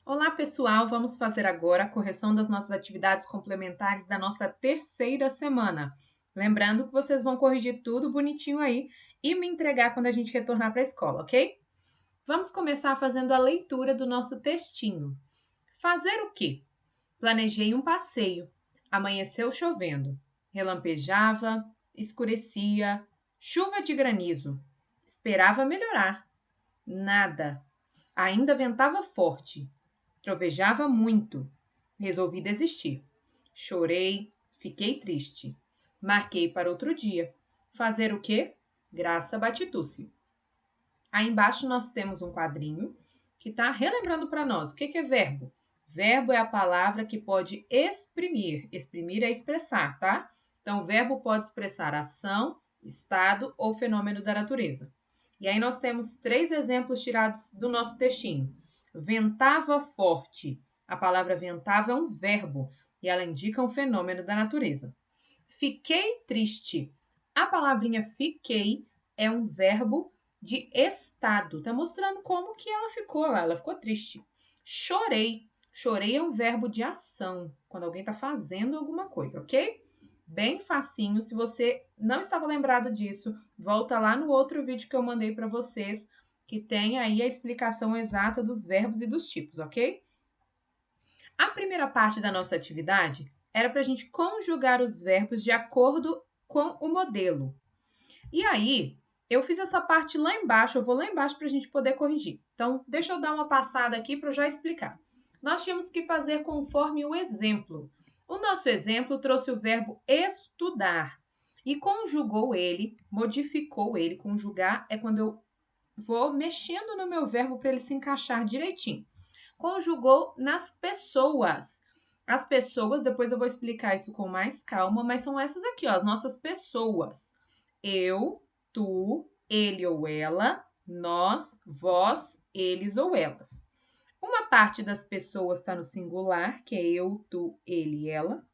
Olá, pessoal! Vamos fazer agora a correção das nossas atividades complementares da nossa terceira semana. Lembrando que vocês vão corrigir tudo bonitinho aí e me entregar quando a gente retornar para a escola, ok? Vamos começar fazendo a leitura do nosso textinho. Fazer o quê? Planejei um passeio. Amanheceu chovendo. Relampejava, escurecia, chuva de granizo. Esperava melhorar. Nada. Ainda ventava forte. Trovejava muito. Resolvi desistir. Chorei, fiquei triste. Marquei para outro dia. Fazer o quê? Graça Batitusse. Aí embaixo nós temos um quadrinho que está relembrando para nós o que é verbo. Verbo é a palavra que pode exprimir. Exprimir é expressar, tá? Então, o verbo pode expressar ação, estado ou fenômeno da natureza. E aí nós temos 3 exemplos tirados do nosso textinho. Ventava forte. A palavra ventava é um verbo e ela indica um fenômeno da natureza. Fiquei triste. A palavrinha fiquei é um verbo de estado. Está mostrando como que ela ficou lá. Ela ficou triste. Chorei. Chorei é um verbo de ação, quando alguém está fazendo alguma coisa, ok? Bem facinho. Se você não estava lembrado disso, volta lá no outro vídeo que eu mandei para vocês, que tem aí a explicação exata dos verbos e dos tipos, ok? A primeira parte da nossa atividade era para a gente conjugar os verbos de acordo com o modelo. E aí, eu fiz essa parte lá embaixo, eu vou lá embaixo para a gente poder corrigir. Então, deixa eu dar uma passada aqui para eu já explicar. Nós tínhamos que fazer conforme o exemplo. O nosso exemplo trouxe o verbo estudar e conjugou ele, modificou ele. Conjugar é quando eu vou mexendo no meu verbo para ele se encaixar direitinho. Conjugou nas pessoas. As pessoas, depois eu vou explicar isso com mais calma, mas são essas aqui, ó, as nossas pessoas. Eu, tu, ele ou ela, nós, vós, eles ou elas. Uma parte das pessoas está no singular, que é eu, tu, ele e ela,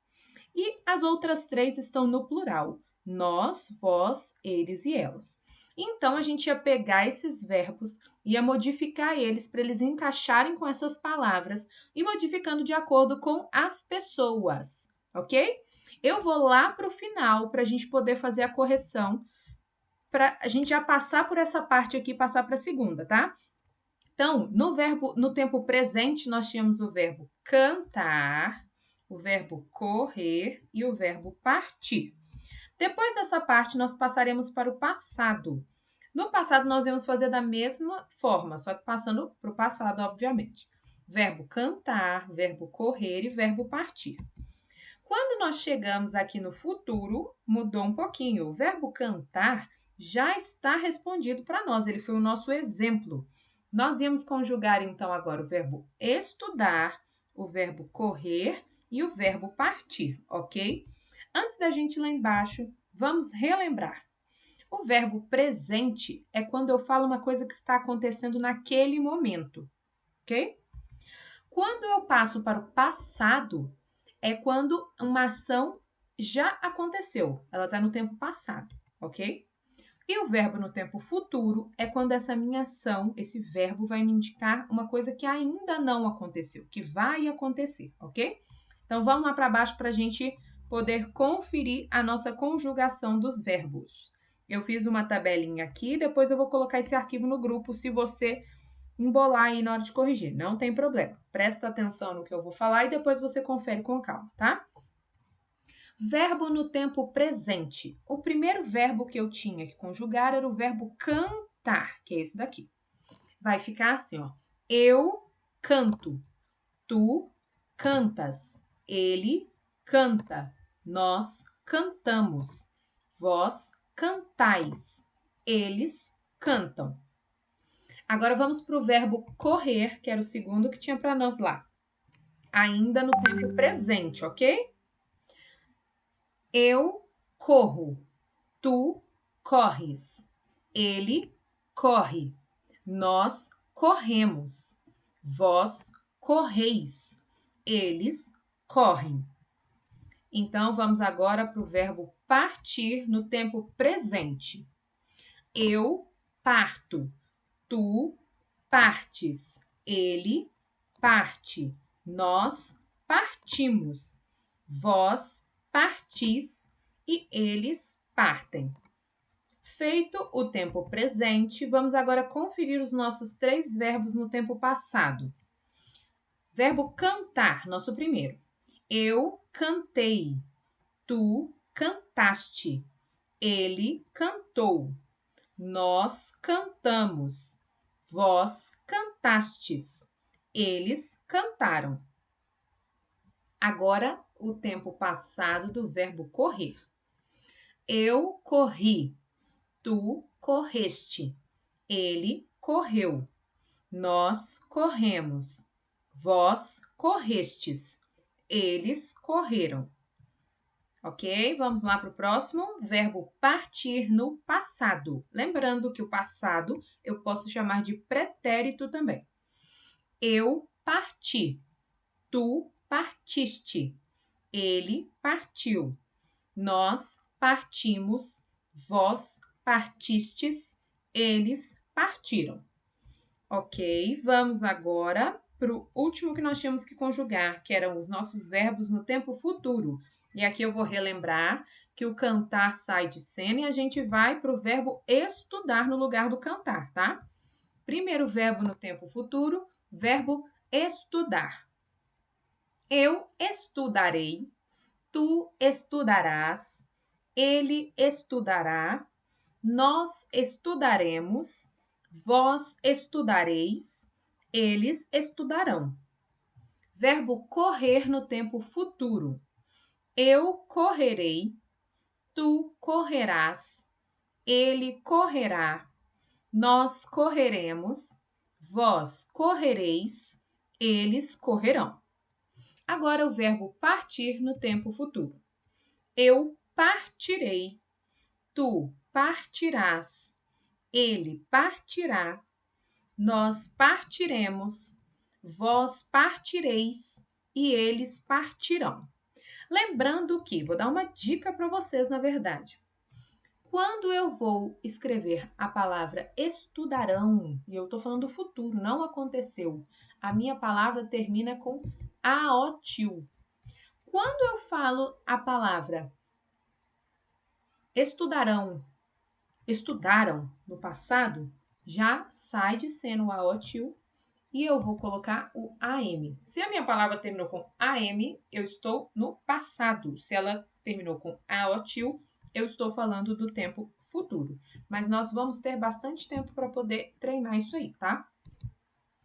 e as outras 3 estão no plural, nós, vós, eles e elas. Então, a gente ia pegar esses verbos, ia modificar eles para eles encaixarem com essas palavras e modificando de acordo com as pessoas, ok? Eu vou lá para o final para a gente poder fazer a correção, para a gente já passar por essa parte aqui e passar para a segunda, tá? Então, no tempo presente, nós tínhamos o verbo cantar, o verbo correr e o verbo partir. Depois dessa parte, nós passaremos para o passado. No passado, nós íamos fazer da mesma forma, só que passando para o passado, obviamente. Verbo cantar, verbo correr e verbo partir. Quando nós chegamos aqui no futuro, mudou um pouquinho. O verbo cantar já está respondido para nós, ele foi o nosso exemplo. Nós íamos conjugar, então, agora o verbo estudar, o verbo correr e o verbo partir, ok? Antes da gente ir lá embaixo, vamos relembrar. O verbo presente é quando eu falo uma coisa que está acontecendo naquele momento, ok? Quando eu passo para o passado, é quando uma ação já aconteceu, ela está no tempo passado, ok? E o verbo no tempo futuro é quando essa minha ação, esse verbo, vai me indicar uma coisa que ainda não aconteceu, que vai acontecer, ok? Então, vamos lá para baixo para a gente poder conferir a nossa conjugação dos verbos. Eu fiz uma tabelinha aqui, depois eu vou colocar esse arquivo no grupo se você embolar aí na hora de corrigir, não tem problema. Presta atenção no que eu vou falar e depois você confere com calma, tá? Verbo no tempo presente. O primeiro verbo que eu tinha que conjugar era o verbo cantar, que é esse daqui. Vai ficar assim, ó. Eu canto, tu cantas, ele canta, nós cantamos, vós cantais, eles cantam. Agora vamos para o verbo correr, que era o segundo que tinha para nós lá. Ainda no tempo presente, ok? Eu corro, tu corres, ele corre, nós corremos, vós correis, eles correm. Então, vamos agora para o verbo partir no tempo presente. Eu parto, tu partes, ele parte. Nós partimos. Vós partis e eles partem. Feito o tempo presente, vamos agora conferir os nossos 3 verbos no tempo passado. Verbo cantar, nosso primeiro. Eu cantei. Tu cantaste. Ele cantou. Nós cantamos. Vós cantastes. Eles cantaram. Agora, o tempo passado do verbo correr. Eu corri. Tu correste. Ele correu. Nós corremos. Vós correstes. Eles correram. Ok? Vamos lá para o próximo. Verbo partir no passado. Lembrando que o passado eu posso chamar de pretérito também. Eu parti. Tu partiste. Ele partiu. Nós partimos. Vós partistes. Eles partiram. Ok? Vamos agora para o último que nós tínhamos que conjugar, que eram os nossos verbos no tempo futuro. E aqui eu vou relembrar que o cantar sai de cena e a gente vai para o verbo estudar no lugar do cantar, tá? Primeiro verbo no tempo futuro, verbo estudar. Eu estudarei, tu estudarás, ele estudará, nós estudaremos, vós estudareis, eles estudarão. Verbo correr no tempo futuro. Eu correrei, tu correrás, ele correrá, nós correremos, vós correreis, eles correrão. Agora o verbo partir no tempo futuro. Eu partirei, tu partirás, ele partirá, nós partiremos, vós partireis e eles partirão. Lembrando que, vou dar uma dica para vocês, na verdade. Quando eu vou escrever a palavra estudarão, e eu estou falando do futuro, não aconteceu, a minha palavra termina com aotil. Quando eu falo a palavra estudaram no passado, já sai de cena o aotil e eu vou colocar o am. Se a minha palavra terminou com am, eu estou no passado. Se ela terminou com aotil, eu estou falando do tempo futuro. Mas nós vamos ter bastante tempo para poder treinar isso aí, tá?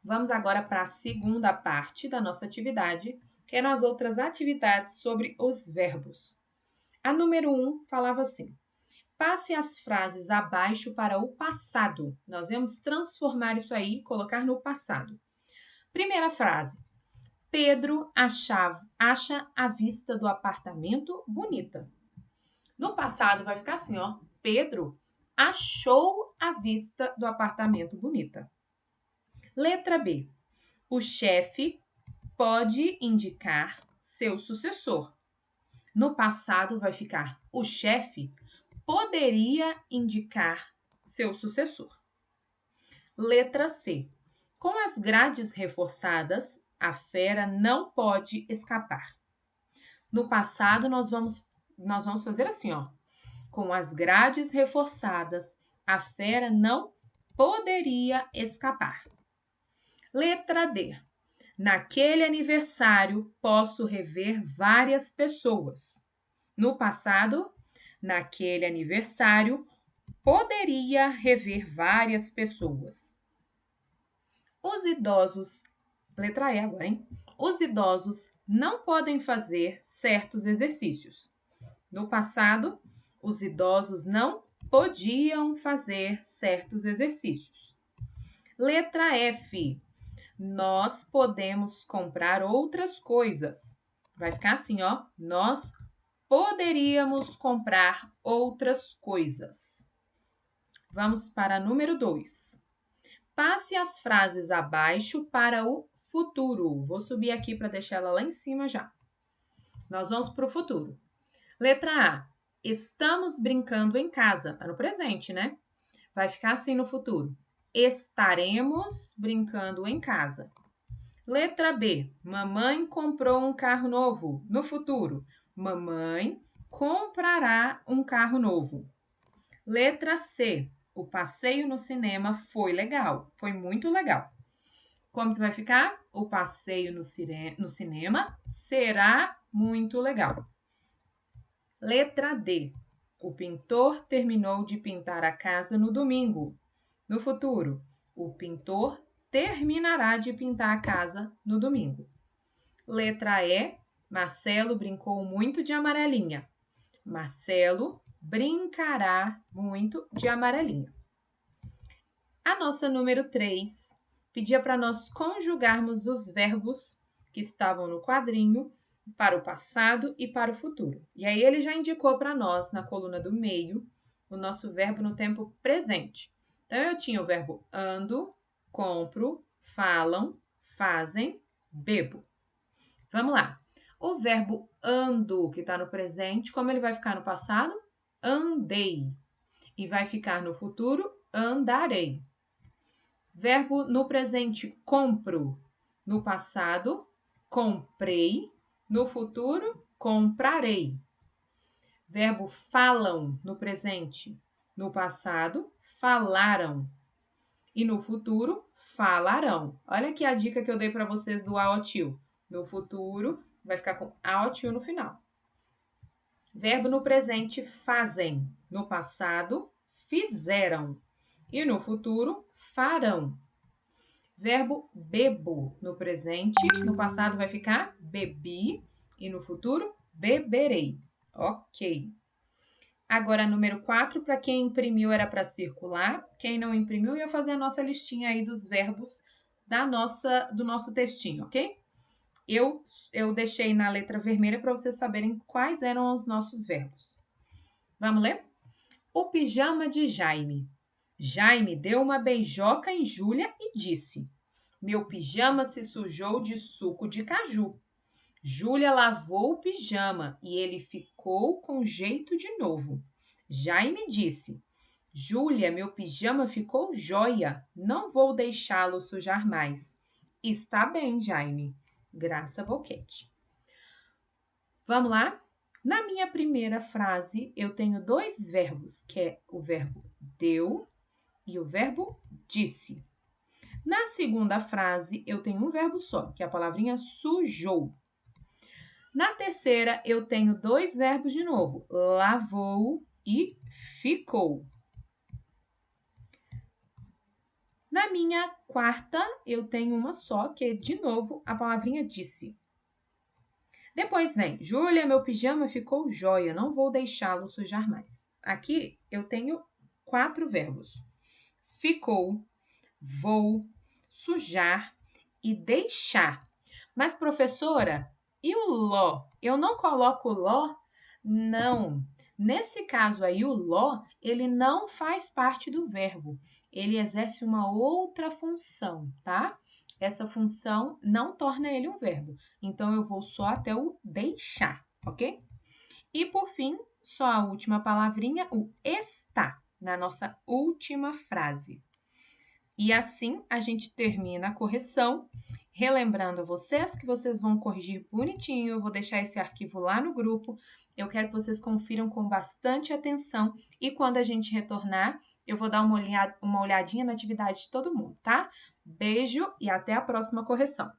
Vamos agora para a segunda parte da nossa atividade, que é nas outras atividades sobre os verbos. A número 1 falava assim: passe as frases abaixo para o passado. Nós vamos transformar isso aí e colocar no passado. Primeira frase. Pedro acha a vista do apartamento bonita. No passado vai ficar assim, ó. Pedro achou a vista do apartamento bonita. Letra B. O chefe pode indicar seu sucessor. No passado vai ficar o chefe poderia indicar seu sucessor. Letra C. Com as grades reforçadas, a fera não pode escapar. No passado, nós vamos fazer assim, ó. Com as grades reforçadas, a fera não poderia escapar. Letra D. Naquele aniversário, posso rever várias pessoas. No passado, naquele aniversário, poderia rever várias pessoas. Os idosos, letra E agora, hein? Os idosos não podem fazer certos exercícios. No passado, os idosos não podiam fazer certos exercícios. Letra F. Nós podemos comprar outras coisas. Vai ficar assim, ó. Nós poderíamos comprar outras coisas. Vamos para número 2. Passe as frases abaixo para o futuro. Vou subir aqui para deixar ela lá em cima já. Nós vamos para o futuro. Letra A. Estamos brincando em casa. Está no presente, né? Vai ficar assim no futuro. Estaremos brincando em casa. Letra B. Mamãe comprou um carro novo. No futuro, mamãe comprará um carro novo. Letra C. O passeio no cinema foi legal. Foi muito legal. Como que vai ficar? O passeio no cinema será muito legal. Letra D. O pintor terminou de pintar a casa no domingo. No futuro, o pintor terminará de pintar a casa no domingo. Letra E. Marcelo brincou muito de amarelinha. Marcelo brincará muito de amarelinha. A nossa número 3 pedia para nós conjugarmos os verbos que estavam no quadrinho para o passado e para o futuro. E aí ele já indicou para nós, na coluna do meio, o nosso verbo no tempo presente. Então, eu tinha o verbo ando, compro, falam, fazem, bebo. Vamos lá. O verbo ando, que está no presente, como ele vai ficar no passado? Andei. E vai ficar no futuro? Andarei. Verbo no presente, compro. No passado, comprei. No futuro, comprarei. Verbo falam no presente. No passado, falaram. E no futuro, falarão. Olha aqui a dica que eu dei para vocês do AOTIL. No futuro, vai ficar com AOTIL no final. Verbo no presente, fazem. No passado, fizeram. E no futuro, farão. Verbo bebo no presente, no passado vai ficar bebi e no futuro beberei. Ok. Agora, número 4, para quem imprimiu era para circular, quem não imprimiu ia fazer a nossa listinha aí dos verbos do nosso textinho, ok? Eu deixei na letra vermelha para vocês saberem quais eram os nossos verbos. Vamos ler? O pijama de Jaime. Jaime deu uma beijoca em Júlia e disse: meu pijama se sujou de suco de caju. Júlia lavou o pijama e ele ficou com jeito de novo. Jaime disse: Júlia, meu pijama ficou jóia. Não vou deixá-lo sujar mais. Está bem, Jaime. Graça Boquete. Vamos lá? Na minha primeira frase, eu tenho dois verbos, que é o verbo deu e o verbo disse. Na segunda frase, eu tenho um verbo só, que é a palavrinha sujou. Na terceira, eu tenho dois verbos de novo, lavou e ficou. Na minha quarta, eu tenho uma só, que é, de novo, a palavrinha disse. Depois vem, Júlia, meu pijama ficou jóia, não vou deixá-lo sujar mais. Aqui eu tenho 4 verbos. Ficou, vou, sujar e deixar. Mas, professora, e o ló? Eu não coloco ló? Não. Nesse caso aí, o ló, ele não faz parte do verbo. Ele exerce uma outra função, tá? Essa função não torna ele um verbo. Então, eu vou só até o deixar, ok? E, por fim, só a última palavrinha, o está, na nossa última frase. E assim a gente termina a correção, relembrando a vocês que vocês vão corrigir bonitinho, eu vou deixar esse arquivo lá no grupo, eu quero que vocês confiram com bastante atenção e quando a gente retornar, eu vou dar uma olhadinha na atividade de todo mundo, tá? Beijo e até a próxima correção!